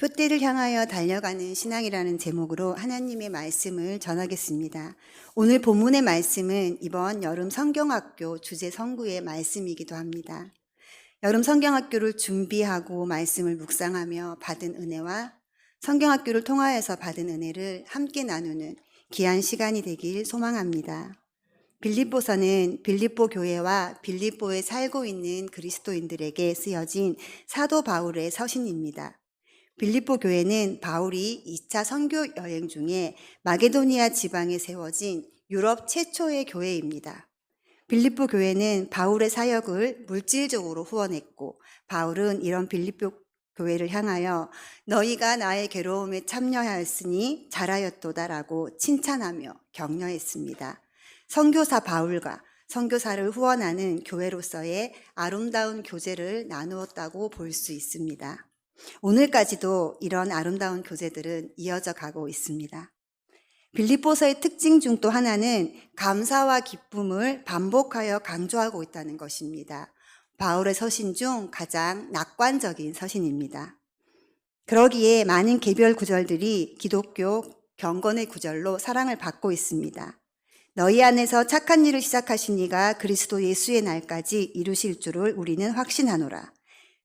표대를 향하여 달려가는 신앙이라는 제목으로 하나님의 말씀을 전하겠습니다. 오늘 본문의 말씀은 이번 여름 성경학교 주제 선구의 말씀이기도 합니다. 여름 성경학교를 준비하고 말씀을 묵상하며 받은 은혜와 성경학교를 통하여서 받은 은혜를 함께 나누는 귀한 시간이 되길 소망합니다. 빌립보서는 빌립보 교회와 빌립보에 살고 있는 그리스도인들에게 쓰여진 사도 바울의 서신입니다. 빌립보 교회는 바울이 2차 선교 여행 중에 마게도니아 지방에 세워진 유럽 최초의 교회입니다. 빌립보 교회는 바울의 사역을 물질적으로 후원했고, 바울은 이런 빌립보 교회를 향하여 너희가 나의 괴로움에 참여하였으니 잘하였도다라고 칭찬하며 격려했습니다. 선교사 바울과 선교사를 후원하는 교회로서의 아름다운 교제를 나누었다고 볼 수 있습니다. 오늘까지도 이런 아름다운 교제들은 이어져 가고 있습니다. 빌립보서의 특징 중 또 하나는 감사와 기쁨을 반복하여 강조하고 있다는 것입니다. 바울의 서신 중 가장 낙관적인 서신입니다. 그러기에 많은 개별 구절들이 기독교 경건의 구절로 사랑을 받고 있습니다. 너희 안에서 착한 일을 시작하신 이가 그리스도 예수의 날까지 이루실 줄을 우리는 확신하노라.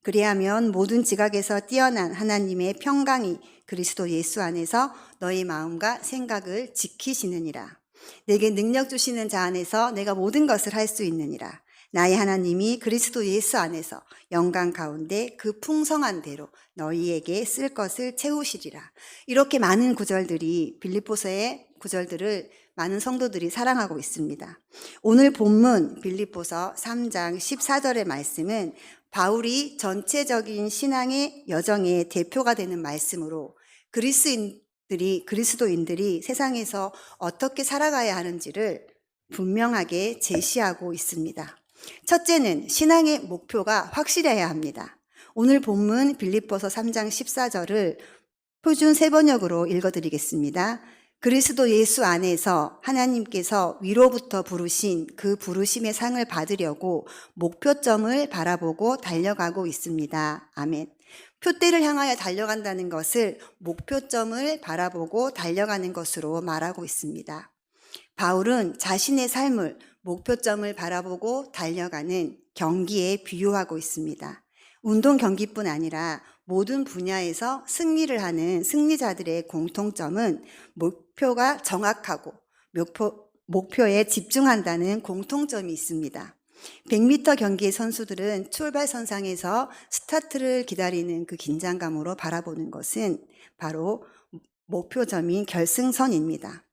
그리하면 모든 지각에서 뛰어난 하나님의 평강이 그리스도 예수 안에서 너희 마음과 생각을 지키시느니라. 내게 능력 주시는 자 안에서 내가 모든 것을 할 수 있느니라. 나의 하나님이 그리스도 예수 안에서 영광 가운데 그 풍성한 대로 너희에게 쓸 것을 채우시리라. 이렇게 많은 구절들이 빌립보서의 구절들을 많은 성도들이 사랑하고 있습니다. 오늘 본문 빌립보서 3장 14절의 말씀은 바울이 전체적인 신앙의 여정의 대표가 되는 말씀으로 그리스도인들이 세상에서 어떻게 살아가야 하는지를 분명하게 제시하고 있습니다. 첫째는 신앙의 목표가 확실해야 합니다. 오늘 본문 빌립보서 3장 14절을 표준 세번역으로 읽어드리겠습니다. 그리스도 예수 안에서 하나님께서 위로부터 부르신 그 부르심의 상을 받으려고 목표점을 바라보고 달려가고 있습니다. 아멘. 표대를 향하여 달려간다는 것을 목표점을 바라보고 달려가는 것으로 말하고 있습니다. 바울은 자신의 삶을 목표점을 바라보고 달려가는 경기에 비유하고 있습니다. 운동 경기뿐 아니라 모든 분야에서 승리를 하는 승리자들의 공통점은 목표가 정확하고 목표에 집중한다는 공통점이 있습니다. 100m 경기의 선수들은 출발선상에서 스타트를 기다리는 그 긴장감으로 바라보는 것은 바로 목표점인 결승선입니다.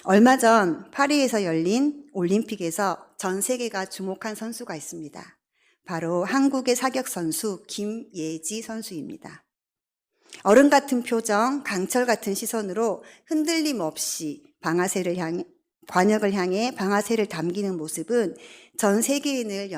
얼마 전 파리에서 열린 올림픽에서 전 세계가 주목한 선수가 있습니다. 바로 한국의 사격 선수 김예지 선수입니다. 어른 같은 표정, 강철 같은 시선으로 흔들림 없이 관역을 향해 방아쇠를 당기는 모습은 전 세계인을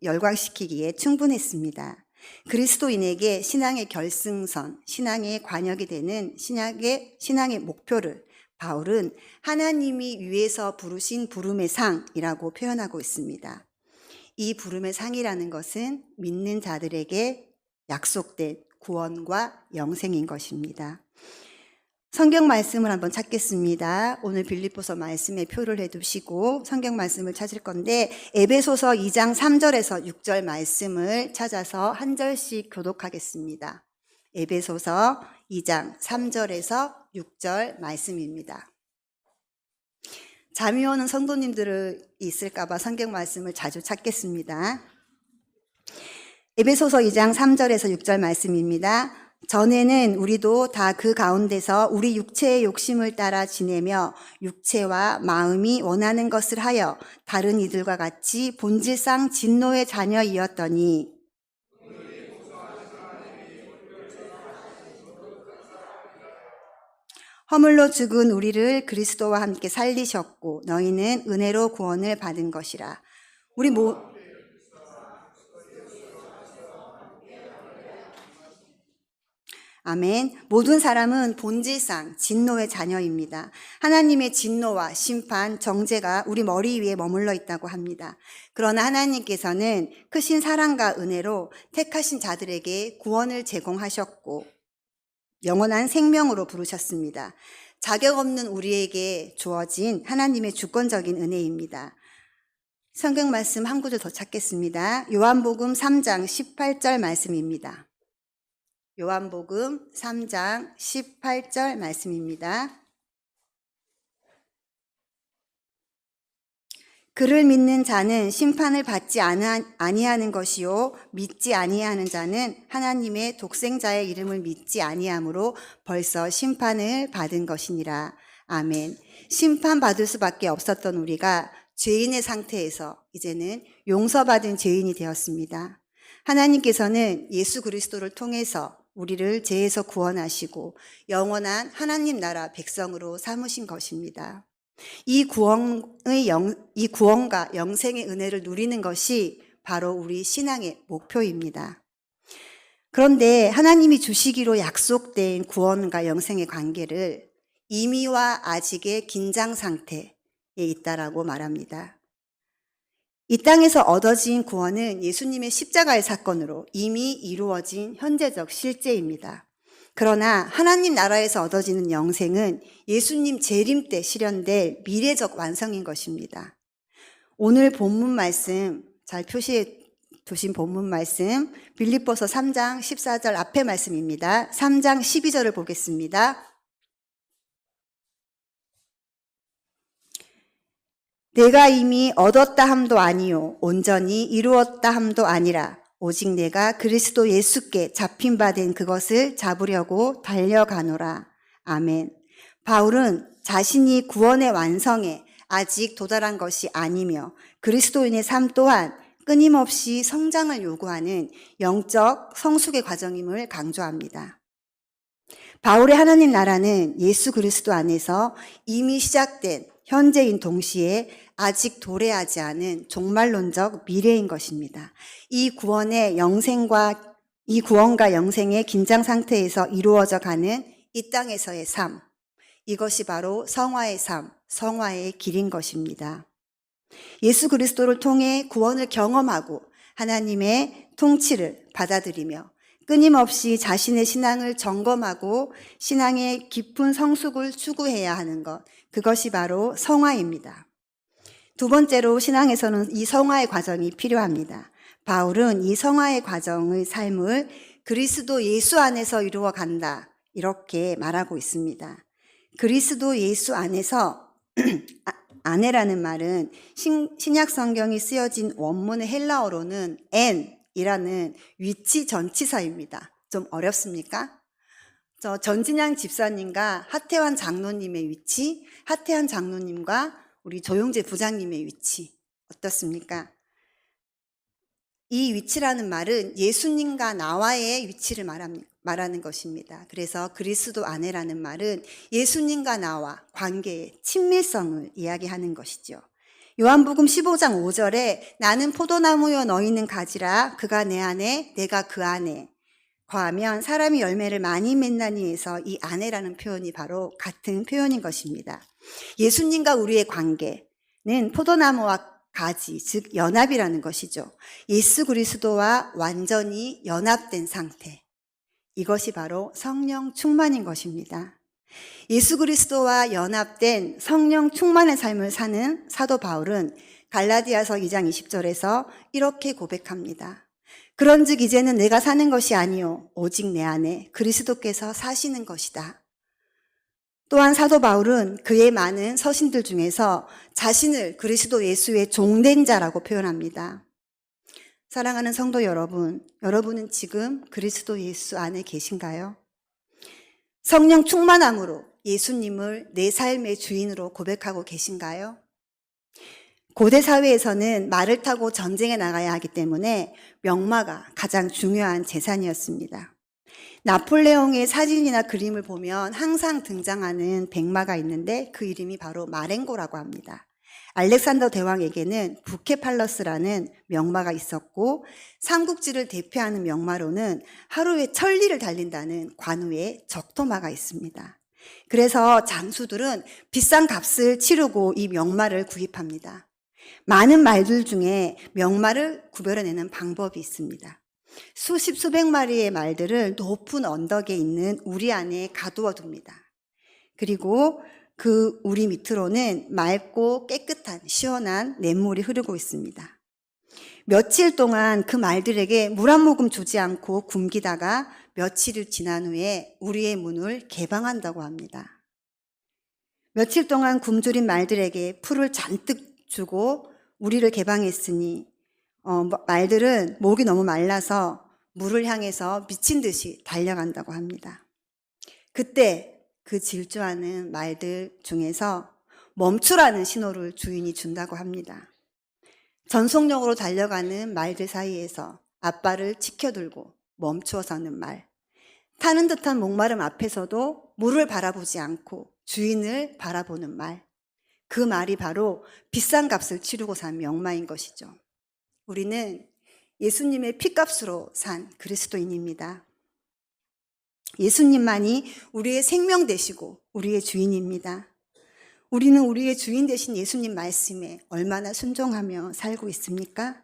열광시키기에 충분했습니다. 그리스도인에게 신앙의 결승선, 신앙의 관역이 되는 신앙의 목표를 바울은 하나님이 위에서 부르신 부름의 상이라고 표현하고 있습니다. 이 부름의 상이라는 것은 믿는 자들에게 약속된 구원과 영생인 것입니다. 성경 말씀을 한번 찾겠습니다. 오늘 빌립보서 말씀에 표를 해두시고 성경 말씀을 찾을 건데 에베소서 2장 3절에서 6절 말씀을 찾아서 한 절씩 교독하겠습니다. 에베소서 2장 3절에서 6절 말씀입니다. 잠이 오는 성도님들이 있을까봐 성경 말씀을 자주 찾겠습니다. 에베소서 2장 3절에서 6절 말씀입니다. 전에는 우리도 다 그 가운데서 우리 육체의 욕심을 따라 지내며 육체와 마음이 원하는 것을 하여 다른 이들과 같이 본질상 진노의 자녀이었더니 허물로 죽은 우리를 그리스도와 함께 살리셨고 너희는 은혜로 구원을 받은 것이라. 아멘. 모든 사람은 본질상 진노의 자녀입니다. 하나님의 진노와 심판, 정죄가 우리 머리 위에 머물러 있다고 합니다. 그러나 하나님께서는 크신 사랑과 은혜로 택하신 자들에게 구원을 제공하셨고 영원한 생명으로 부르셨습니다. 자격 없는 우리에게 주어진 하나님의 주권적인 은혜입니다. 성경 말씀 한 구절 더 찾겠습니다. 요한복음 3장 18절 말씀입니다. 요한복음 3장 18절 말씀입니다. 그를 믿는 자는 심판을 받지 아니하는 것이요 믿지 아니하는 자는 하나님의 독생자의 이름을 믿지 아니함으로 벌써 심판을 받은 것이니라. 아멘. 심판받을 수밖에 없었던 우리가 죄인의 상태에서 이제는 용서받은 죄인이 되었습니다. 하나님께서는 예수 그리스도를 통해서 우리를 죄에서 구원하시고 영원한 하나님 나라 백성으로 삼으신 것입니다. 이 구원과 영생의 은혜를 누리는 것이 바로 우리 신앙의 목표입니다. 그런데 하나님이 주시기로 약속된 구원과 영생의 관계를 이미와 아직의 긴장 상태에 있다라고 말합니다. 이 땅에서 얻어진 구원은 예수님의 십자가의 사건으로 이미 이루어진 현재적 실제입니다. 그러나 하나님 나라에서 얻어지는 영생은 예수님 재림 때 실현될 미래적 완성인 것입니다. 오늘 본문 말씀, 잘 표시해 두신 본문 말씀, 빌립보서 3장 14절 앞에 말씀입니다. 3장 12절을 보겠습니다. 내가 이미 얻었다 함도 아니요 온전히 이루었다 함도 아니라 오직 내가 그리스도 예수께 잡힌 바 된 그것을 잡으려고 달려가노라. 아멘. 바울은 자신이 구원의 완성에 아직 도달한 것이 아니며 그리스도인의 삶 또한 끊임없이 성장을 요구하는 영적 성숙의 과정임을 강조합니다. 바울의 하나님 나라는 예수 그리스도 안에서 이미 시작된 현재인 동시에 아직 도래하지 않은 종말론적 미래인 것입니다. 이 구원과 영생의 긴장 상태에서 이루어져 가는 이 땅에서의 삶, 이것이 바로 성화의 삶, 성화의 길인 것입니다. 예수 그리스도를 통해 구원을 경험하고 하나님의 통치를 받아들이며 끊임없이 자신의 신앙을 점검하고 신앙의 깊은 성숙을 추구해야 하는 것, 그것이 바로 성화입니다. 두 번째로 신앙에서는 이 성화의 과정이 필요합니다. 바울은 이 성화의 과정의 삶을 그리스도 예수 안에서 이루어 간다, 이렇게 말하고 있습니다. 그리스도 예수 안에서 안에라는 말은 신약 성경이 쓰여진 원문의 헬라어로는 en이라는 위치 전치사입니다. 좀 어렵습니까? 저 전진양 집사님과 하태환 장로님의 위치, 하태환 장로님과 우리 조용재 부장님의 위치 어떻습니까? 이 위치라는 말은 예수님과 나와의 위치를 말하는 것입니다. 그래서 그리스도 안에라는 말은 예수님과 나와 관계의 친밀성을 이야기하는 것이죠. 요한복음 15장 5절에 나는 포도나무여 너희는 가지라 그가 내 안에 내가 그 안에 거하면 사람이 열매를 많이 맺나니 해서 이 안에라는 표현이 바로 같은 표현인 것입니다. 예수님과 우리의 관계는 포도나무와 가지, 즉 연합이라는 것이죠. 예수 그리스도와 완전히 연합된 상태. 이것이 바로 성령 충만인 것입니다. 예수 그리스도와 연합된 성령 충만의 삶을 사는 사도 바울은 갈라디아서 2장 20절에서 이렇게 고백합니다. 그런즉 이제는 내가 사는 것이 아니요 오직 내 안에 그리스도께서 사시는 것이다. 또한 사도 바울은 그의 많은 서신들 중에서 자신을 그리스도 예수의 종된 자라고 표현합니다. 사랑하는 성도 여러분, 여러분은 지금 그리스도 예수 안에 계신가요? 성령 충만함으로 예수님을 내 삶의 주인으로 고백하고 계신가요? 고대 사회에서는 말을 타고 전쟁에 나가야 하기 때문에 명마가 가장 중요한 재산이었습니다. 나폴레옹의 사진이나 그림을 보면 항상 등장하는 백마가 있는데 그 이름이 바로 마렌고라고 합니다. 알렉산더 대왕에게는 부케팔러스라는 명마가 있었고 삼국지를 대표하는 명마로는 하루에 1000리를 달린다는 관우의 적토마가 있습니다. 그래서 장수들은 비싼 값을 치르고 이 명마를 구입합니다. 많은 말들 중에 명마를 구별해내는 방법이 있습니다. 수십 수백 마리의 말들을 높은 언덕에 있는 우리 안에 가두어 둡니다. 그리고 그 우리 밑으로는 맑고 깨끗한 시원한 냇물이 흐르고 있습니다. 며칠 동안 그 말들에게 물 한 모금 주지 않고 굶기다가 며칠을 지난 후에 우리의 문을 개방한다고 합니다. 며칠 동안 굶주린 말들에게 풀을 잔뜩 주고 우리를 개방했으니 말들은 목이 너무 말라서 물을 향해서 미친 듯이 달려간다고 합니다. 그때 그 질주하는 말들 중에서 멈추라는 신호를 주인이 준다고 합니다. 전속력으로 달려가는 말들 사이에서 앞발을 치켜들고 멈추어 서는 말, 타는 듯한 목마름 앞에서도 물을 바라보지 않고 주인을 바라보는 말, 그 말이 바로 비싼 값을 치르고 산 명마인 것이죠. 우리는 예수님의 피값으로 산 그리스도인입니다. 예수님만이 우리의 생명 되시고 우리의 주인입니다. 우리는 우리의 주인 되신 예수님 말씀에 얼마나 순종하며 살고 있습니까?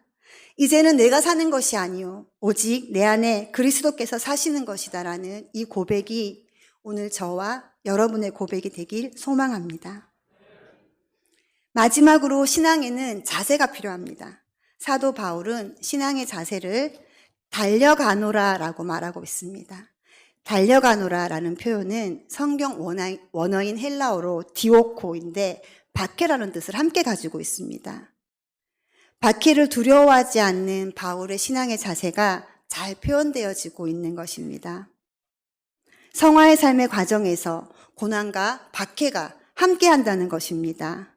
이제는 내가 사는 것이 아니요 오직 내 안에 그리스도께서 사시는 것이다라는 이 고백이 오늘 저와 여러분의 고백이 되길 소망합니다. 마지막으로 신앙에는 자세가 필요합니다. 사도 바울은 신앙의 자세를 달려가노라라고 말하고 있습니다. 달려가노라라는 표현은 성경 원어인 헬라어로 디오코인데 박해라는 뜻을 함께 가지고 있습니다. 박해를 두려워하지 않는 바울의 신앙의 자세가 잘 표현되어지고 있는 것입니다. 성화의 삶의 과정에서 고난과 박해가 함께 한다는 것입니다.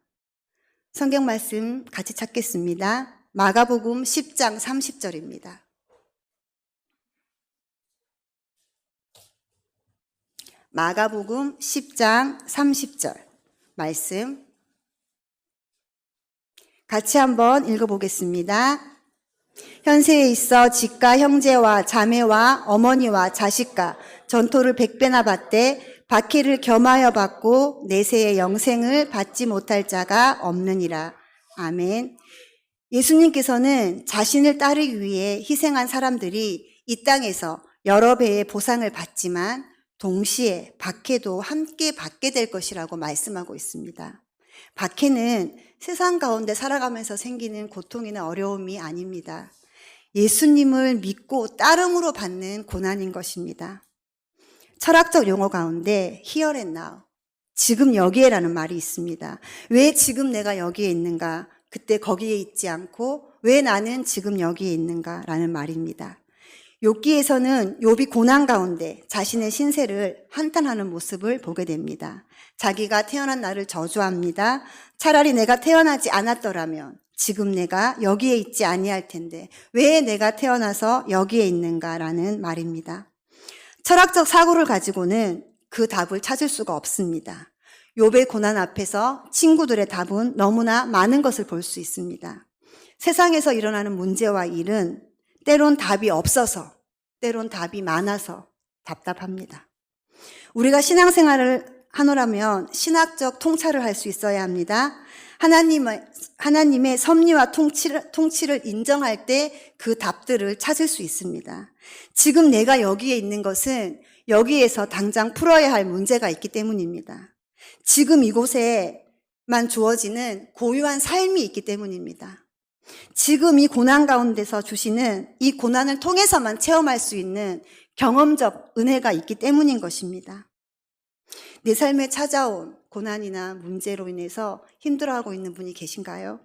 성경 말씀 같이 찾겠습니다. 마가복음 10장 30절입니다. 마가복음 10장 30절 말씀 같이 한번 읽어보겠습니다. 현세에 있어 집과 형제와 자매와 어머니와 자식과 전토를 100배나 받되 박해를 겸하여 받고 내세의 영생을 받지 못할 자가 없느니라. 아멘. 예수님께서는 자신을 따르기 위해 희생한 사람들이 이 땅에서 여러 배의 보상을 받지만 동시에 박해도 함께 받게 될 것이라고 말씀하고 있습니다. 박해는 세상 가운데 살아가면서 생기는 고통이나 어려움이 아닙니다. 예수님을 믿고 따름으로 받는 고난인 것입니다. 철학적 용어 가운데 here and now, 지금 여기에라는 말이 있습니다. 왜 지금 내가 여기에 있는가? 그때 거기에 있지 않고 왜 나는 지금 여기에 있는가라는 말입니다. 욥기에서는 욥이 고난 가운데 자신의 신세를 한탄하는 모습을 보게 됩니다. 자기가 태어난 나를 저주합니다. 차라리 내가 태어나지 않았더라면 지금 내가 여기에 있지 아니할 텐데 왜 내가 태어나서 여기에 있는가라는 말입니다. 철학적 사고를 가지고는 그 답을 찾을 수가 없습니다. 욥의 고난 앞에서 친구들의 답은 너무나 많은 것을 볼 수 있습니다. 세상에서 일어나는 문제와 일은 때론 답이 없어서, 때론 답이 많아서 답답합니다. 우리가 신앙생활을 하노라면 신학적 통찰을 할 수 있어야 합니다. 하나님의 섭리와 통치를 인정할 때 그 답들을 찾을 수 있습니다. 지금 내가 여기에 있는 것은 여기에서 당장 풀어야 할 문제가 있기 때문입니다. 지금 이곳에만 주어지는 고유한 삶이 있기 때문입니다. 지금 이 고난 가운데서 주시는 이 고난을 통해서만 체험할 수 있는 경험적 은혜가 있기 때문인 것입니다. 내 삶에 찾아온 고난이나 문제로 인해서 힘들어하고 있는 분이 계신가요?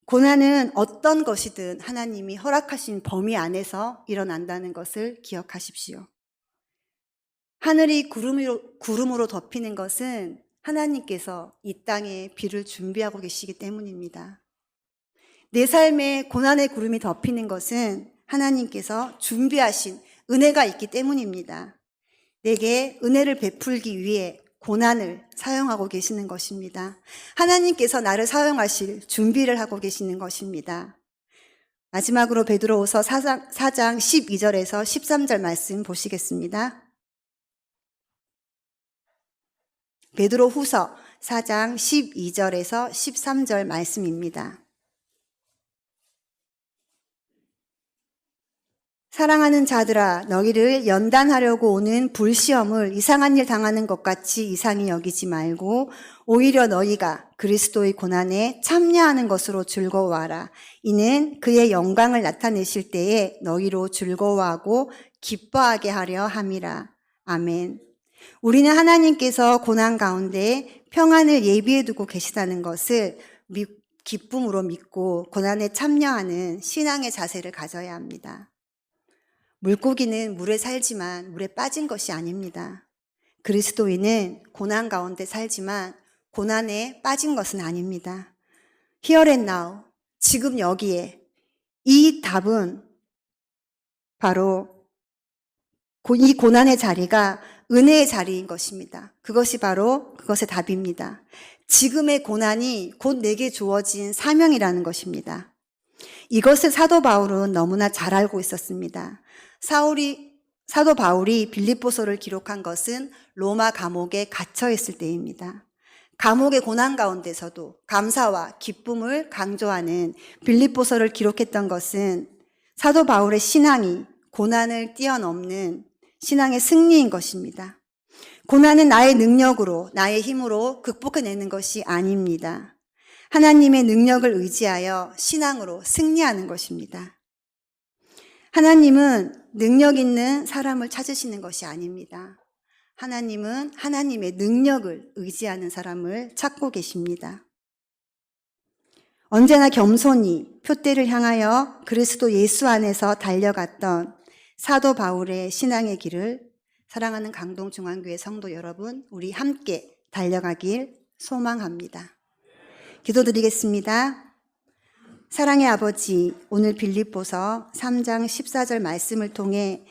고난은 어떤 것이든 하나님이 허락하신 범위 안에서 일어난다는 것을 기억하십시오. 하늘이 구름으로 덮이는 것은 하나님께서 이 땅에 비를 준비하고 계시기 때문입니다. 내 삶에 고난의 구름이 덮이는 것은 하나님께서 준비하신 은혜가 있기 때문입니다. 내게 은혜를 베풀기 위해 고난을 사용하고 계시는 것입니다. 하나님께서 나를 사용하실 준비를 하고 계시는 것입니다. 마지막으로 베드로후서 4장 12절에서 13절 말씀 보시겠습니다. 베드로후서 4장 12절에서 13절 말씀입니다. 사랑하는 자들아, 너희를 연단하려고 오는 불시험을 이상한 일 당하는 것 같이 이상히 여기지 말고 오히려 너희가 그리스도의 고난에 참여하는 것으로 즐거워하라. 이는 그의 영광을 나타내실 때에 너희로 즐거워하고 기뻐하게 하려 함이라. 아멘. 우리는 하나님께서 고난 가운데 평안을 예비해 두고 계시다는 것을 기쁨으로 믿고 고난에 참여하는 신앙의 자세를 가져야 합니다. 물고기는 물에 살지만 물에 빠진 것이 아닙니다. 그리스도인은 고난 가운데 살지만 고난에 빠진 것은 아닙니다. Here and now, 지금 여기에 이 답은 바로 이 고난의 자리가 은혜의 자리인 것입니다. 그것이 바로 그것의 답입니다. 지금의 고난이 곧 내게 주어진 사명이라는 것입니다. 이것을 사도 바울은 너무나 잘 알고 있었습니다. 사도 바울이 빌립보서를 기록한 것은 로마 감옥에 갇혀 있을 때입니다. 감옥의 고난 가운데서도 감사와 기쁨을 강조하는 빌립보서를 기록했던 것은 사도 바울의 신앙이 고난을 뛰어넘는 신앙의 승리인 것입니다. 고난은 나의 능력으로, 나의 힘으로 극복해내는 것이 아닙니다. 하나님의 능력을 의지하여 신앙으로 승리하는 것입니다. 하나님은 능력 있는 사람을 찾으시는 것이 아닙니다. 하나님은 하나님의 능력을 의지하는 사람을 찾고 계십니다. 언제나 겸손히 표대를 향하여 그리스도 예수 안에서 달려갔던 사도 바울의 신앙의 길을 사랑하는 강동중앙교회 성도 여러분, 우리 함께 달려가길 소망합니다. 기도드리겠습니다. 사랑의 아버지, 오늘 빌립보서 3장 14절 말씀을 통해